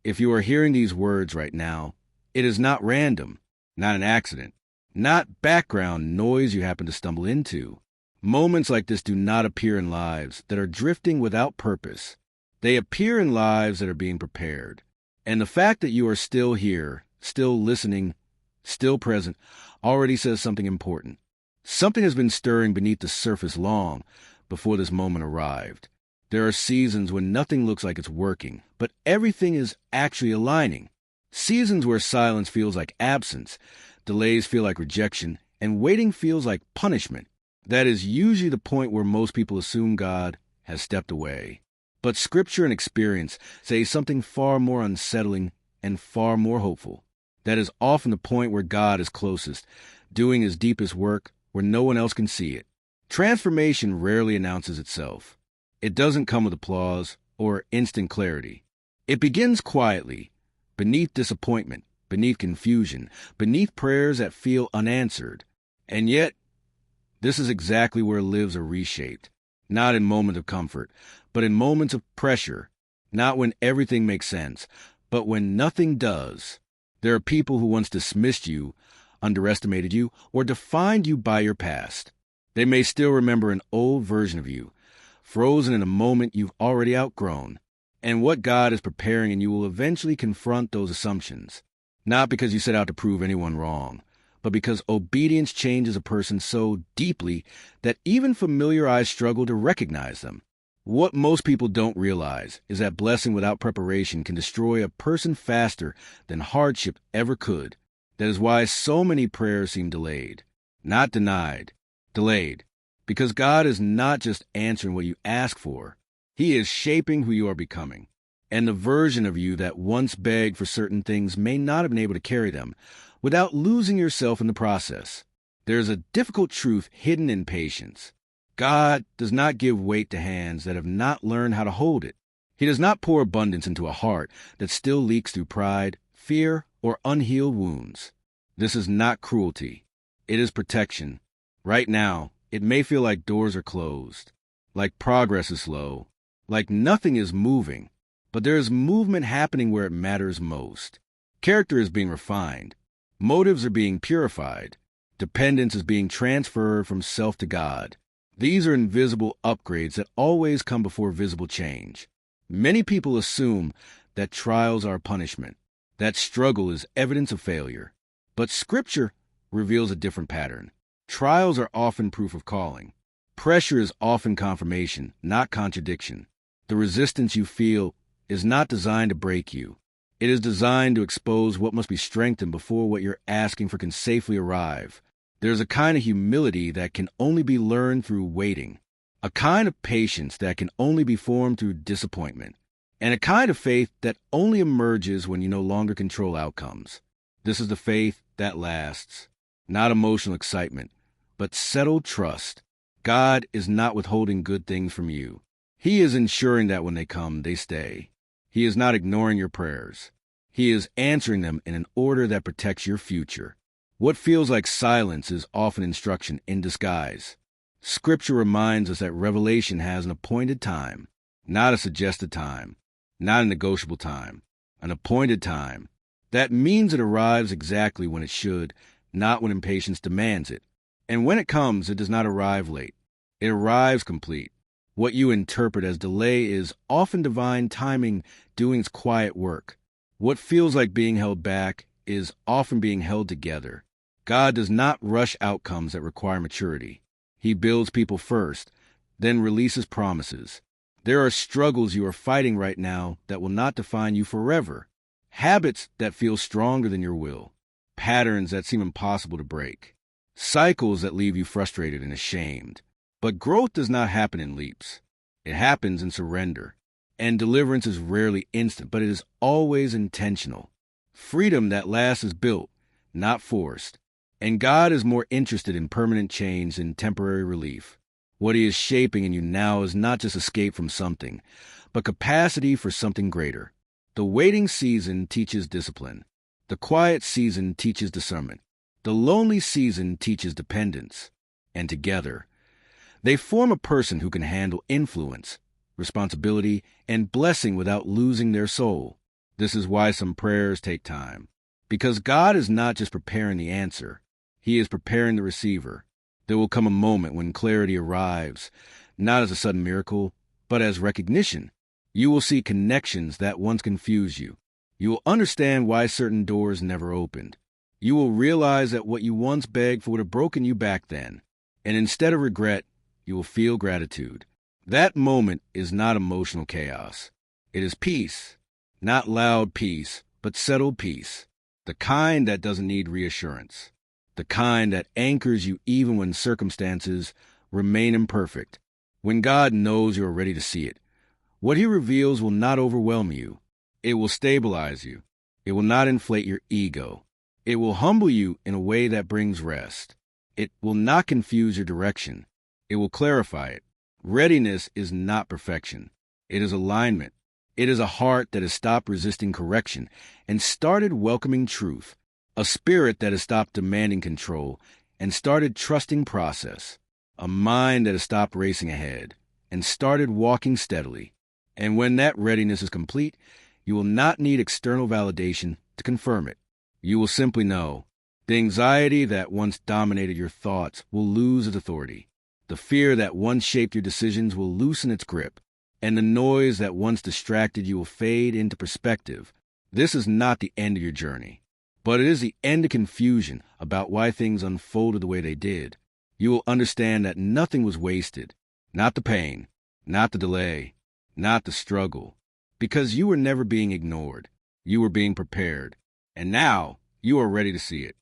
If you are hearing these words right now, it is not random, not an accident, not background noise you happen to stumble into. Moments like this do not appear in lives that are drifting without purpose. They appear in lives that are being prepared. And the fact that you are still here, still listening, still present, already says something important. Something has been stirring beneath the surface long before this moment arrived. There are seasons when nothing looks like it's working, but everything is actually aligning. Seasons where silence feels like absence, delays feel like rejection, and waiting feels like punishment. That is usually the point where most people assume God has stepped away. But Scripture and experience say something far more unsettling and far more hopeful. That is often the point where God is closest, doing his deepest work where no one else can see it. Transformation rarely announces itself. It doesn't come with applause or instant clarity. It begins quietly, beneath disappointment, beneath confusion, beneath prayers that feel unanswered. And yet, this is exactly where lives are reshaped. Not in moments of comfort, but in moments of pressure. Not when everything makes sense, but when nothing does. There are people who once dismissed you, underestimated you, or defined you by your past. They may still remember an old version of you, frozen in a moment you've already outgrown. And what God is preparing in you will eventually confront those assumptions. Not because you set out to prove anyone wrong, but because obedience changes a person so deeply that even familiar eyes struggle to recognize them. What most people don't realize is that blessing without preparation can destroy a person faster than hardship ever could. That is why so many prayers seem delayed. Not denied, delayed. Because God is not just answering what you ask for. He is shaping who you are becoming. And the version of you that once begged for certain things may not have been able to carry them without losing yourself in the process. There is a difficult truth hidden in patience. God does not give weight to hands that have not learned how to hold it. He does not pour abundance into a heart that still leaks through pride, fear, or unhealed wounds. This is not cruelty. It is protection. Right now, it may feel like doors are closed, like progress is slow, like nothing is moving, but there is movement happening where it matters most. Character is being refined. Motives are being purified. Dependence is being transferred from self to God. These are invisible upgrades that always come before visible change. Many people assume that trials are punishment, that struggle is evidence of failure. But Scripture reveals a different pattern. Trials are often proof of calling. Pressure is often confirmation, not contradiction. The resistance you feel is not designed to break you. It is designed to expose what must be strengthened before what you're asking for can safely arrive. There's a kind of humility that can only be learned through waiting, a kind of patience that can only be formed through disappointment, and a kind of faith that only emerges when you no longer control outcomes. This is the faith that lasts, not emotional excitement, but settled trust. God is not withholding good things from you. He is ensuring that when they come, they stay. He is not ignoring your prayers. He is answering them in an order that protects your future. What feels like silence is often instruction in disguise. Scripture reminds us that revelation has an appointed time, not a suggested time, not a negotiable time, an appointed time. That means it arrives exactly when it should, not when impatience demands it. And when it comes, it does not arrive late. It arrives complete. What you interpret as delay is often divine timing doing its quiet work. What feels like being held back is often being held together. God does not rush outcomes that require maturity. He builds people first, then releases promises. There are struggles you are fighting right now that will not define you forever. Habits that feel stronger than your will. Patterns that seem impossible to break. Cycles that leave you frustrated and ashamed. But growth does not happen in leaps. It happens in surrender. And deliverance is rarely instant, but it is always intentional. Freedom that lasts is built, not forced. And God is more interested in permanent change than temporary relief. What he is shaping in you now is not just escape from something, but capacity for something greater. The waiting season teaches discipline. The quiet season teaches discernment. The lonely season teaches dependence. And together, they form a person who can handle influence, responsibility, and blessing without losing their soul. This is why some prayers take time. Because God is not just preparing the answer, He is preparing the receiver. There will come a moment when clarity arrives, not as a sudden miracle, but as recognition. You will see connections that once confused you. You will understand why certain doors never opened. You will realize that what you once begged for would have broken you back then. And instead of regret, you will feel gratitude. That moment is not emotional chaos. It is peace. Not loud peace, but settled peace. The kind that doesn't need reassurance. The kind that anchors you even when circumstances remain imperfect. When God knows you are ready to see it, what He reveals will not overwhelm you. It will stabilize you. It will not inflate your ego. It will humble you in a way that brings rest. It will not confuse your direction. It will clarify it. Readiness is not perfection. It is alignment. It is a heart that has stopped resisting correction and started welcoming truth. A spirit that has stopped demanding control and started trusting process. A mind that has stopped racing ahead and started walking steadily. And when that readiness is complete, you will not need external validation to confirm it. You will simply know. The anxiety that once dominated your thoughts will lose its authority. The fear that once shaped your decisions will loosen its grip. And the noise that once distracted you will fade into perspective. This is not the end of your journey, but it is the end of confusion about why things unfolded the way they did. You will understand that nothing was wasted. Not the pain, not the delay, not the struggle. Because you were never being ignored. You were being prepared. And now you are ready to see it.